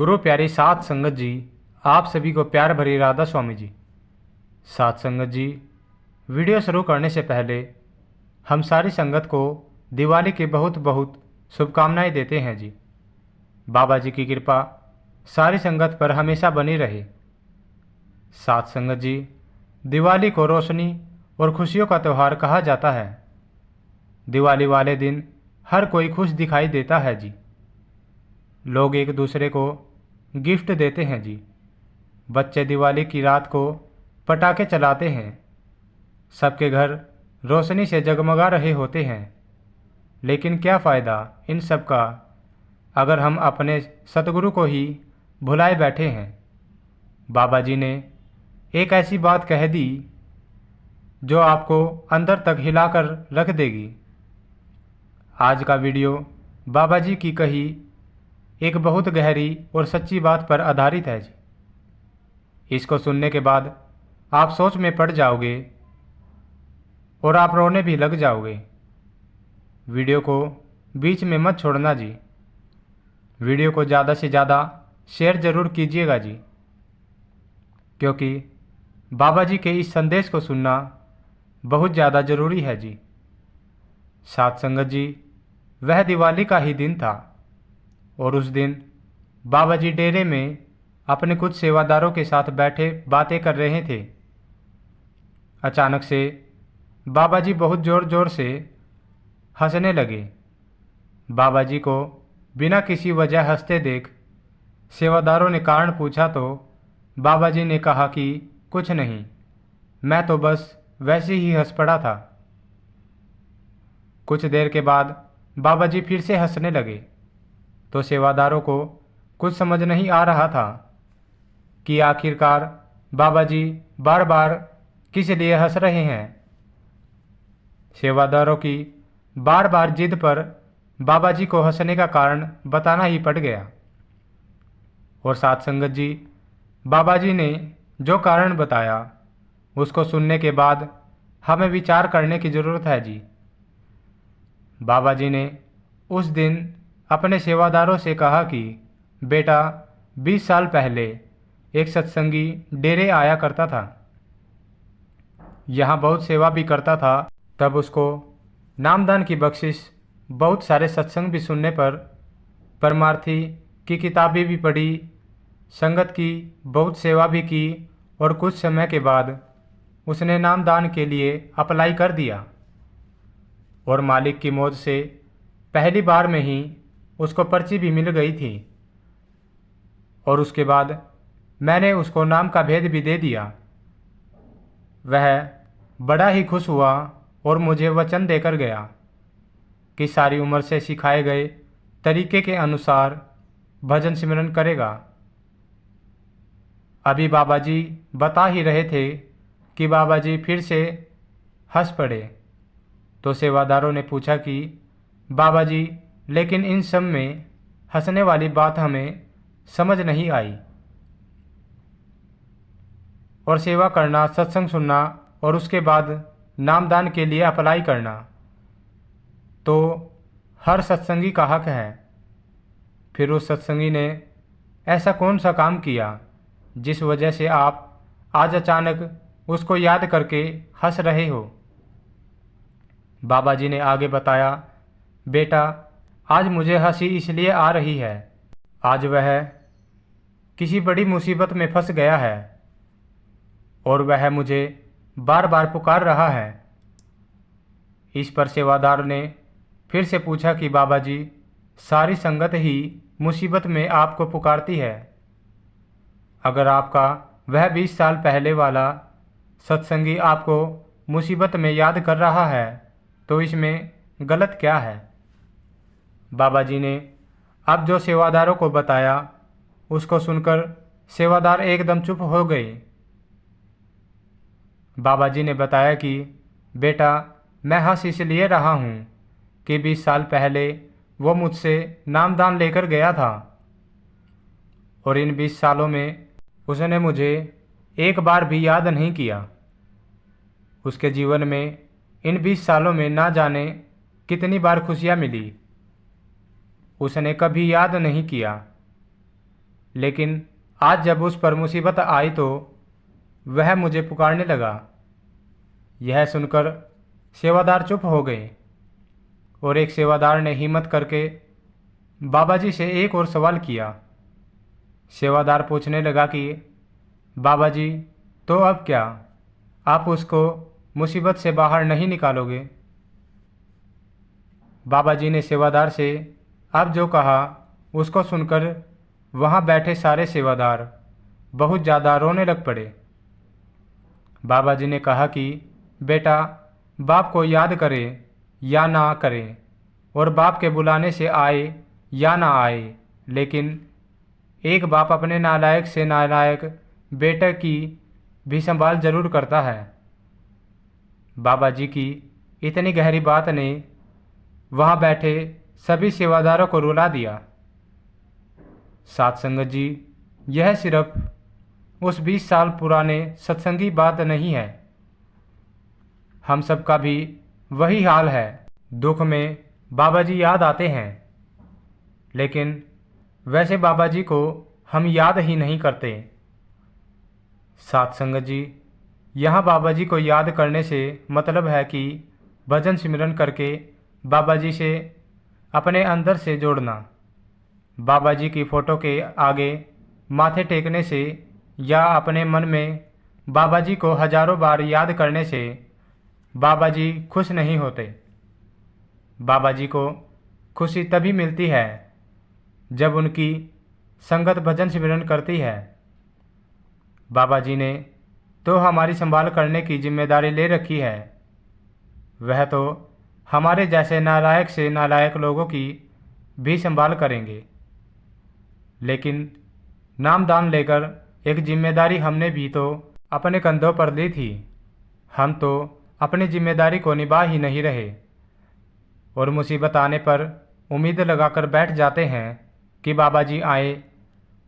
गुरु प्यारी साध संगत जी, आप सभी को प्यार भरी राधा स्वामी जी। साध संगत जी, वीडियो शुरू करने से पहले हम सारी संगत को दिवाली की बहुत बहुत शुभकामनाएं देते हैं जी। बाबा जी की कृपा सारी संगत पर हमेशा बनी रहे। साध संगत जी, दिवाली को रोशनी और खुशियों का त्यौहार कहा जाता है। दिवाली वाले दिन हर कोई खुश दिखाई देता है जी। लोग एक दूसरे को गिफ्ट देते हैं जी। बच्चे दिवाली की रात को पटाखे चलाते हैं। सबके घर रोशनी से जगमगा रहे होते हैं। लेकिन क्या फ़ायदा इन सब का अगर हम अपने सतगुरु को ही भुलाए बैठे हैं। बाबा जी ने एक ऐसी बात कह दी जो आपको अंदर तक हिलाकर रख देगी। आज का वीडियो बाबा जी की कही एक बहुत गहरी और सच्ची बात पर आधारित है जी। इसको सुनने के बाद आप सोच में पड़ जाओगे और आप रोने भी लग जाओगे। वीडियो को बीच में मत छोड़ना जी। वीडियो को ज़्यादा से ज़्यादा शेयर ज़रूर कीजिएगा जी, क्योंकि बाबा जी के इस संदेश को सुनना बहुत ज़्यादा ज़रूरी है जी। साध संगत जी, वह दिवाली का ही दिन था और उस दिन बाबा जी डेरे में अपने कुछ सेवादारों के साथ बैठे बातें कर रहे थे। अचानक से बाबा जी बहुत ज़ोर ज़ोर से हंसने लगे। बाबा जी को बिना किसी वजह हंसते देख सेवादारों ने कारण पूछा तो बाबा जी ने कहा कि कुछ नहीं, मैं तो बस वैसे ही हंस पड़ा था। कुछ देर के बाद बाबा जी फिर से हंसने लगे तो सेवादारों को कुछ समझ नहीं आ रहा था कि आखिरकार बाबा जी बार बार किस लिए हंस रहे हैं। सेवादारों की बार बार जिद पर बाबा जी को हंसने का कारण बताना ही पड़ गया। और साध संगत जी, बाबा जी ने जो कारण बताया उसको सुनने के बाद हमें विचार करने की ज़रूरत है जी। बाबा जी ने उस दिन अपने सेवादारों से कहा कि बेटा, 20 साल पहले एक सत्संगी डेरे आया करता था। यहाँ बहुत सेवा भी करता था। तब उसको नामदान की बख्शिश, बहुत सारे सत्संग भी सुनने पर, परमार्थी की किताबें भी पढ़ी, संगत की बहुत सेवा भी की और कुछ समय के बाद उसने नामदान के लिए अप्लाई कर दिया और मालिक की मौज से पहली बार में ही उसको पर्ची भी मिल गई थी। और उसके बाद मैंने उसको नाम का भेद भी दे दिया। वह बड़ा ही खुश हुआ और मुझे वचन देकर गया कि सारी उम्र से सिखाए गए तरीके के अनुसार भजन सिमरन करेगा। अभी बाबा जी बता ही रहे थे कि बाबा जी फिर से हंस पड़े। तो सेवादारों ने पूछा कि बाबा जी, लेकिन इन सब में हंसने वाली बात हमें समझ नहीं आई। और सेवा करना, सत्संग सुनना और उसके बाद नामदान के लिए अप्लाई करना तो हर सत्संगी का हक है। फिर उस सत्संगी ने ऐसा कौन सा काम किया जिस वजह से आप आज अचानक उसको याद करके हंस रहे हो। बाबा जी ने आगे बताया, बेटा, आज मुझे हंसी इसलिए आ रही है, आज वह किसी बड़ी मुसीबत में फंस गया है और वह मुझे बार बार पुकार रहा है। इस पर सेवादार ने फिर से पूछा कि बाबा जी, सारी संगत ही मुसीबत में आपको पुकारती है। अगर आपका वह 20 साल पहले वाला सत्संगी आपको मुसीबत में याद कर रहा है तो इसमें गलत क्या है। बाबा जी ने अब जो सेवादारों को बताया उसको सुनकर सेवादार एकदम चुप हो गए। बाबा जी ने बताया कि बेटा, मैं हंस इसलिए रहा हूँ कि 20 साल पहले वो मुझसे नामदान लेकर गया था और इन 20 सालों में उसने मुझे एक बार भी याद नहीं किया। उसके जीवन में इन 20 सालों में ना जाने कितनी बार खुशियाँ मिली, उसने कभी याद नहीं किया। लेकिन आज जब उस पर मुसीबत आई तो वह मुझे पुकारने लगा। यह सुनकर सेवादार चुप हो गए और एक सेवादार ने हिम्मत करके बाबा जी से एक और सवाल किया। सेवादार पूछने लगा कि बाबा जी, तो अब क्या, आप उसको मुसीबत से बाहर नहीं निकालोगे? बाबा जी ने सेवादार से अब जो कहा उसको सुनकर वहाँ बैठे सारे सेवादार बहुत ज़्यादा रोने लग पड़े। बाबा जी ने कहा कि बेटा, बाप को याद करे या ना करे और बाप के बुलाने से आए या ना आए, लेकिन एक बाप अपने नालायक से नालायक बेटे की भी संभाल जरूर करता है। बाबा जी की इतनी गहरी बात ने वहाँ बैठे सभी सेवादारों को रुला दिया। साथ संगत जी, यह सिर्फ उस 20 साल पुराने सत्संगी बात नहीं है। हम सबका भी वही हाल है। दुख में बाबा जी याद आते हैं, लेकिन वैसे बाबा जी को हम याद ही नहीं करते। साथ संगत जी, यहाँ बाबा जी को याद करने से मतलब है कि भजन सिमरन करके बाबा जी से अपने अंदर से जोड़ना। बाबा जी की फ़ोटो के आगे माथे टेकने से या अपने मन में बाबा जी को हजारों बार याद करने से बाबा जी खुश नहीं होते। बाबा जी को खुशी तभी मिलती है जब उनकी संगत भजन सिमरन करती है। बाबा जी ने तो हमारी संभाल करने की जिम्मेदारी ले रखी है। वह तो हमारे जैसे नालायक से नालायक लोगों की भी संभाल करेंगे, लेकिन नामदान लेकर एक जिम्मेदारी हमने भी तो अपने कंधों पर ली थी। हम तो अपनी जिम्मेदारी को निभा ही नहीं रहे और मुसीबत आने पर उम्मीद लगाकर बैठ जाते हैं कि बाबा जी आए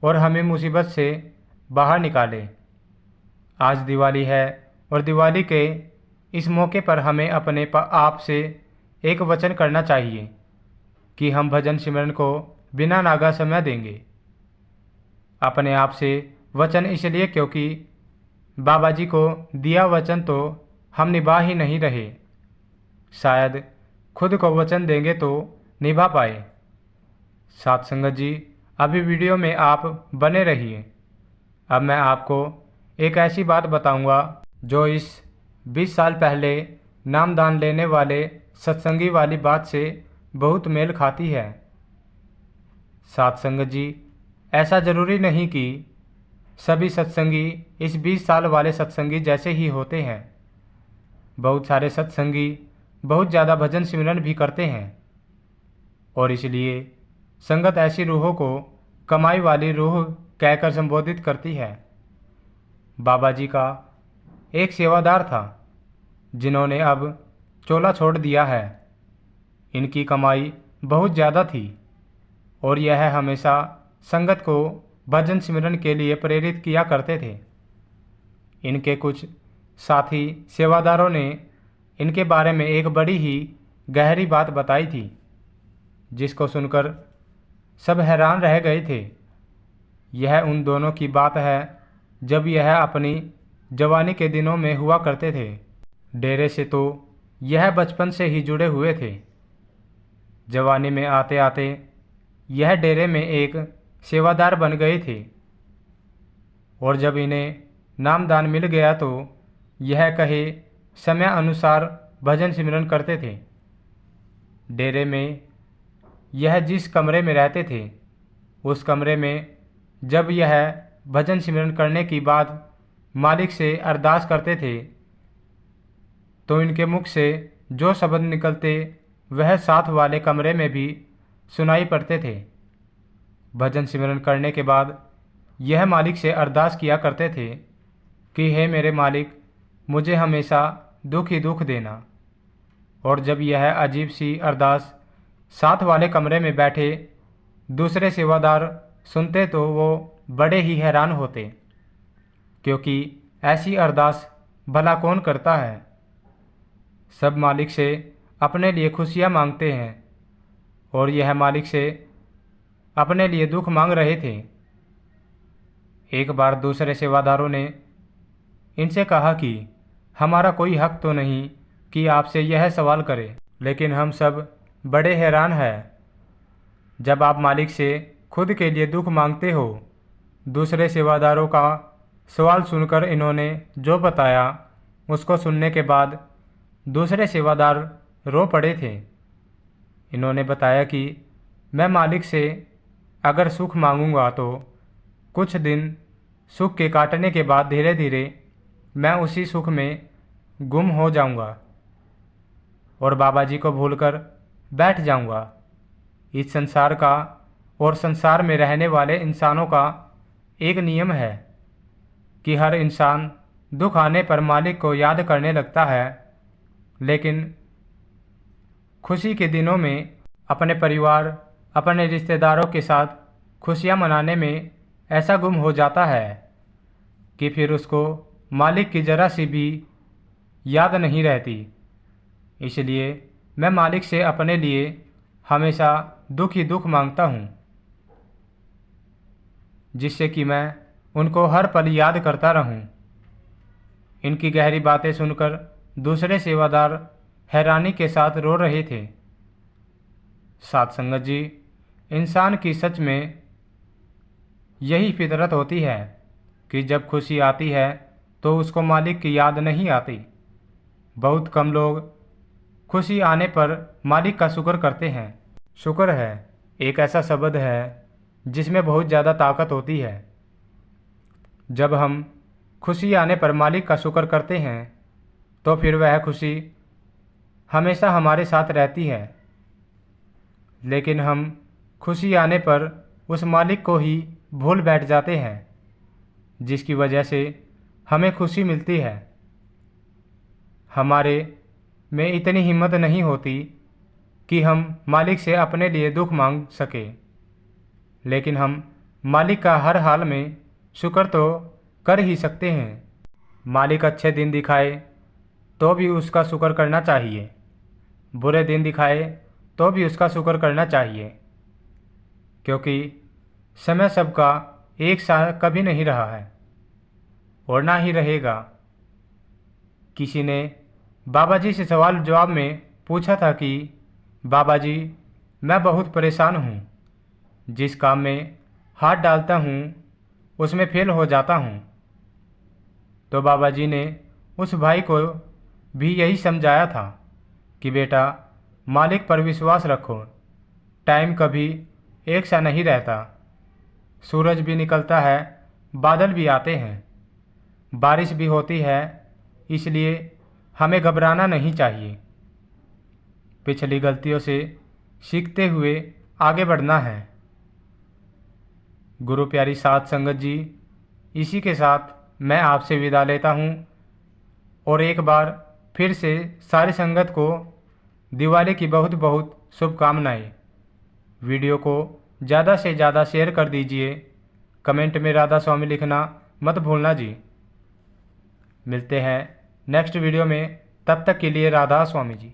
और हमें मुसीबत से बाहर निकाले। आज दिवाली है और दिवाली के इस मौके पर हमें अपने आप से एक वचन करना चाहिए कि हम भजन सिमरन को बिना नागा समय देंगे। अपने आप से वचन इसलिए क्योंकि बाबा जी को दिया वचन तो हम निभा ही नहीं रहे। शायद खुद को वचन देंगे तो निभा पाए। साथ संगत जी, अभी वीडियो में आप बने रहिए। अब मैं आपको एक ऐसी बात बताऊंगा जो इस 20 साल पहले नामदान लेने वाले सत्संगी वाली बात से बहुत मेल खाती है। साथ संगत जी, ऐसा जरूरी नहीं कि सभी सत्संगी इस 20 साल वाले सत्संगी जैसे ही होते हैं। बहुत सारे सत्संगी बहुत ज़्यादा भजन सिमरन भी करते हैं और इसलिए संगत ऐसी रूहों को कमाई वाली रूह कहकर संबोधित करती है। बाबा जी का एक सेवादार था जिन्होंने अब चोला छोड़ दिया है। इनकी कमाई बहुत ज़्यादा थी और यह हमेशा संगत को भजन सिमरन के लिए प्रेरित किया करते थे। इनके कुछ साथी सेवादारों ने इनके बारे में एक बड़ी ही गहरी बात बताई थी, जिसको सुनकर सब हैरान रह गए थे। यह उन दोनों की बात है जब यह अपनी जवानी के दिनों में हुआ करते थे। डेरे से तो यह बचपन से ही जुड़े हुए थे। जवानी में आते आते यह डेरे में एक सेवादार बन गए थे और जब इन्हें नामदान मिल गया तो यह कहे समय अनुसार भजन सिमरन करते थे। डेरे में यह जिस कमरे में रहते थे उस कमरे में जब यह भजन सिमरन करने की बाद मालिक से अरदास करते थे तो इनके मुख से जो शब्द निकलते वह साथ वाले कमरे में भी सुनाई पड़ते थे। भजन सिमरन करने के बाद यह मालिक से अरदास किया करते थे कि हे मेरे मालिक, मुझे हमेशा दुख ही दुख देना। और जब यह अजीब सी अरदास साथ वाले कमरे में बैठे दूसरे सेवादार सुनते तो वो बड़े ही हैरान होते, क्योंकि ऐसी अरदास भला कौन करता है। सब मालिक से अपने लिए खुशियाँ मांगते हैं और यह मालिक से अपने लिए दुख मांग रहे थे। एक बार दूसरे सेवादारों ने इनसे कहा कि हमारा कोई हक तो नहीं कि आपसे यह सवाल करें, लेकिन हम सब बड़े हैरान हैं जब आप मालिक से खुद के लिए दुख मांगते हो। दूसरे सेवादारों का सवाल सुनकर इन्होंने जो बताया उसको सुनने के बाद दूसरे सेवादार रो पड़े थे। इन्होंने बताया कि मैं मालिक से अगर सुख मांगूंगा तो कुछ दिन सुख के काटने के बाद धीरे धीरे मैं उसी सुख में गुम हो जाऊंगा और बाबा जी को भूलकर बैठ जाऊंगा। इस संसार का और संसार में रहने वाले इंसानों का एक नियम है कि हर इंसान दुख आने पर मालिक को याद करने लगता है, लेकिन खुशी के दिनों में अपने परिवार, अपने रिश्तेदारों के साथ खुशियां मनाने में ऐसा गुम हो जाता है कि फिर उसको मालिक की जरा सी भी याद नहीं रहती। इसलिए मैं मालिक से अपने लिए हमेशा दुख ही दुख मांगता हूँ, जिससे कि मैं उनको हर पल याद करता रहूं। इनकी गहरी बातें सुनकर दूसरे सेवादार हैरानी के साथ रो रहे थे। साध संगत जी, इंसान की सच में यही फितरत होती है कि जब खुशी आती है तो उसको मालिक की याद नहीं आती। बहुत कम लोग खुशी आने पर मालिक का शुक्र करते हैं। शुक्र है एक ऐसा शब्द है जिसमें बहुत ज़्यादा ताकत होती है। जब हम खुशी आने पर मालिक का शुक्र करते हैं तो फिर वह खुशी हमेशा हमारे साथ रहती है। लेकिन हम खुशी आने पर उस मालिक को ही भूल बैठ जाते हैं जिसकी वजह से हमें खुशी मिलती है। हमारे में इतनी हिम्मत नहीं होती कि हम मालिक से अपने लिए दुख मांग सके, लेकिन हम मालिक का हर हाल में शुक्र तो कर ही सकते हैं। मालिक अच्छे दिन दिखाए तो भी उसका शुक्र करना चाहिए, बुरे दिन दिखाए तो भी उसका शुक्र करना चाहिए, क्योंकि समय सबका एक सा कभी नहीं रहा है और ना ही रहेगा। किसी ने बाबा जी से सवाल जवाब में पूछा था कि बाबा जी, मैं बहुत परेशान हूँ, जिस काम में हाथ डालता हूँ उसमें फेल हो जाता हूँ। तो बाबा जी ने उस भाई को भी यही समझाया था कि बेटा, मालिक पर विश्वास रखो, टाइम कभी एक सा नहीं रहता। सूरज भी निकलता है, बादल भी आते हैं, बारिश भी होती है, इसलिए हमें घबराना नहीं चाहिए। पिछली गलतियों से सीखते हुए आगे बढ़ना है। गुरु प्यारी साध संगत जी, इसी के साथ मैं आपसे विदा लेता हूँ और एक बार फिर से सारी संगत को दिवाली की बहुत बहुत शुभकामनाएं। वीडियो को ज़्यादा से ज़्यादा शेयर कर दीजिए। कमेंट में राधा स्वामी लिखना मत भूलना जी। मिलते हैं नेक्स्ट वीडियो में, तब तक के लिए राधा स्वामी जी।